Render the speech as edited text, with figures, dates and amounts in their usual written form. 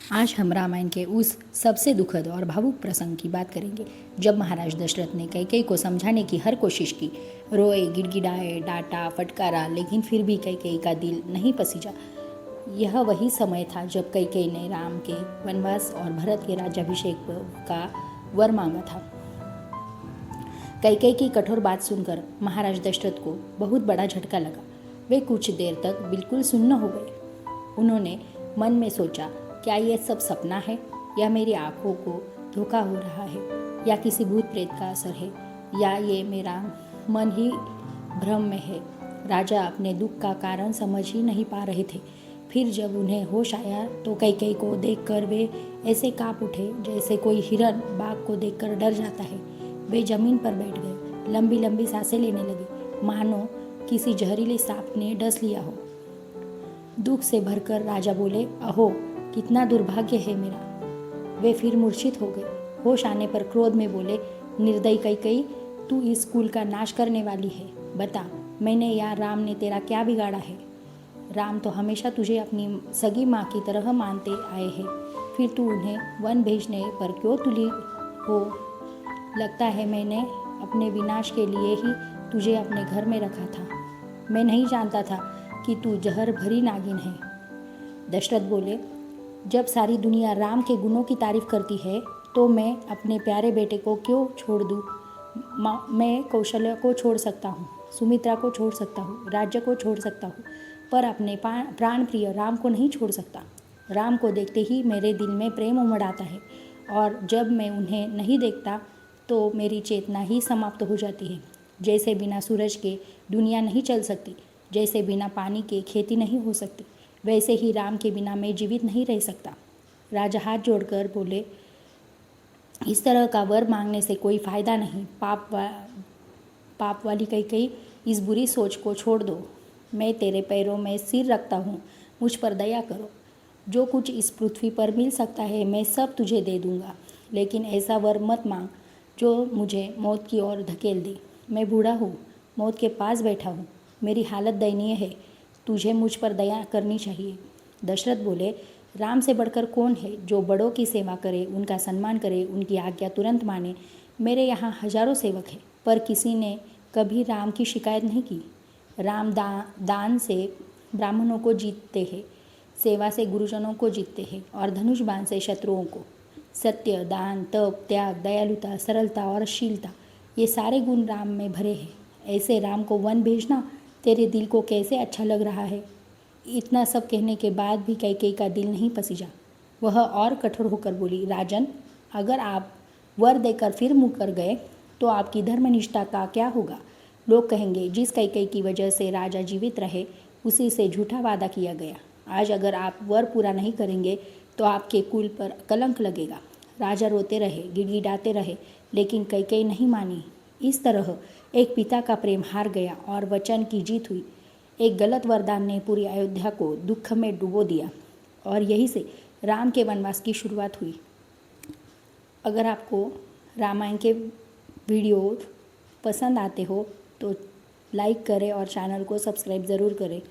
आज हम रामायण के उस सबसे दुखद और भावुक प्रसंग की बात करेंगे जब महाराज दशरथ ने कैकेयी को समझाने की हर कोशिश की। रोए, गिड़गिड़ाए, डांटा, फटकारा, लेकिन फिर भी कैकेयी का दिल नहीं पसीजा। यह वही समय था जब कैकेयी ने राम के वनवास और भरत के राज्याभिषेक का वर मांगा था। कैकेयी की कठोर बात सुनकर महाराज दशरथ को बहुत बड़ा झटका लगा। वे कुछ देर तक बिल्कुल सुन्न हो गए। उन्होंने मन में सोचा, क्या ये सब सपना है, या मेरी आंखों को धोखा हो रहा है, या किसी भूत प्रेत का असर है, या ये मेरा मन ही भ्रम में है। राजा अपने दुख का कारण समझ ही नहीं पा रहे थे। फिर जब उन्हें होश आया तो कैकेयी को देखकर वे ऐसे कांप उठे जैसे कोई हिरन बाघ को देखकर डर जाता है। वे जमीन पर बैठ गए, लंबी लंबी सांसें लेने लगे, मानो किसी जहरीले सांप ने डस लिया हो। दुख से भरकर राजा बोले, अहो, कितना दुर्भाग्य है मेरा। वे फिर मूर्छित हो गए। होश आने पर क्रोध में बोले, निर्दयी कैकेयी, तू इस कुल का नाश करने वाली है। बता, मैंने या राम ने तेरा क्या बिगाड़ा है? राम तो हमेशा तुझे अपनी सगी माँ की तरह मानते आए हैं, फिर तू उन्हें वन भेजने पर क्यों तुली हो? लगता है मैंने अपने विनाश के लिए ही तुझे अपने घर में रखा था। मैं नहीं जानता था कि तू जहर भरी नागिन है। दशरथ बोले, जब सारी दुनिया राम के गुणों की तारीफ करती है तो मैं अपने प्यारे बेटे को क्यों छोड़ दूँ? मैं कौशल्या को छोड़ सकता हूँ, सुमित्रा को छोड़ सकता हूँ, राज्य को छोड़ सकता हूँ, पर अपने प्राण प्रिय राम को नहीं छोड़ सकता। राम को देखते ही मेरे दिल में प्रेम उमड़ आता है, और जब मैं उन्हें नहीं देखता तो मेरी चेतना ही समाप्त हो जाती है। जैसे बिना सूरज के दुनिया नहीं चल सकती, जैसे बिना पानी के खेती नहीं हो सकती, वैसे ही राम के बिना मैं जीवित नहीं रह सकता। राजा हाथ जोड़कर बोले, इस तरह का वर मांगने से कोई फायदा नहीं। पाप वाली कैकेयी, इस बुरी सोच को छोड़ दो। मैं तेरे पैरों में सिर रखता हूँ, मुझ पर दया करो। जो कुछ इस पृथ्वी पर मिल सकता है मैं सब तुझे दे दूँगा, लेकिन ऐसा वर मत मांग जो मुझे मौत की ओर धकेल दे। मैं बूढ़ा हूँ, मौत के पास बैठा हूँ, मेरी हालत दयनीय है, तुझे मुझ पर दया करनी चाहिए। दशरथ बोले, राम से बढ़कर कौन है जो बड़ों की सेवा करे, उनका सम्मान करे, उनकी आज्ञा तुरंत माने। मेरे यहाँ हजारों सेवक हैं, पर किसी ने कभी राम की शिकायत नहीं की। राम दान से ब्राह्मणों को जीतते हैं, सेवा से गुरुजनों को जीतते हैं, और धनुष बाण से शत्रुओं को। सत्य, दान, तप, त्याग, दयालुता, सरलता और शीलता, ये सारे गुण राम में भरे हैं। ऐसे राम को वन भेजना तेरे दिल को कैसे अच्छा लग रहा है? इतना सब कहने के बाद भी कैकेयी का दिल नहीं पसीजा। वह और कठोर होकर बोली, राजन, अगर आप वर देकर फिर मुकर गए तो आपकी धर्मनिष्ठा का क्या होगा? लोग कहेंगे, जिस कैकेयी की वजह से राजा जीवित रहे उसी से झूठा वादा किया गया। आज अगर आप वर पूरा नहीं करेंगे तो आपके कुल पर कलंक लगेगा। राजा रोते रहे, गिड़गिड़ाते रहे, लेकिन कैकेयी नहीं मानी। इस तरह एक पिता का प्रेम हार गया और वचन की जीत हुई। एक गलत वरदान ने पूरी अयोध्या को दुख में डुबो दिया, और यहीं से राम के वनवास की शुरुआत हुई। अगर आपको रामायण के वीडियो पसंद आते हो तो लाइक करें और चैनल को सब्सक्राइब ज़रूर करें।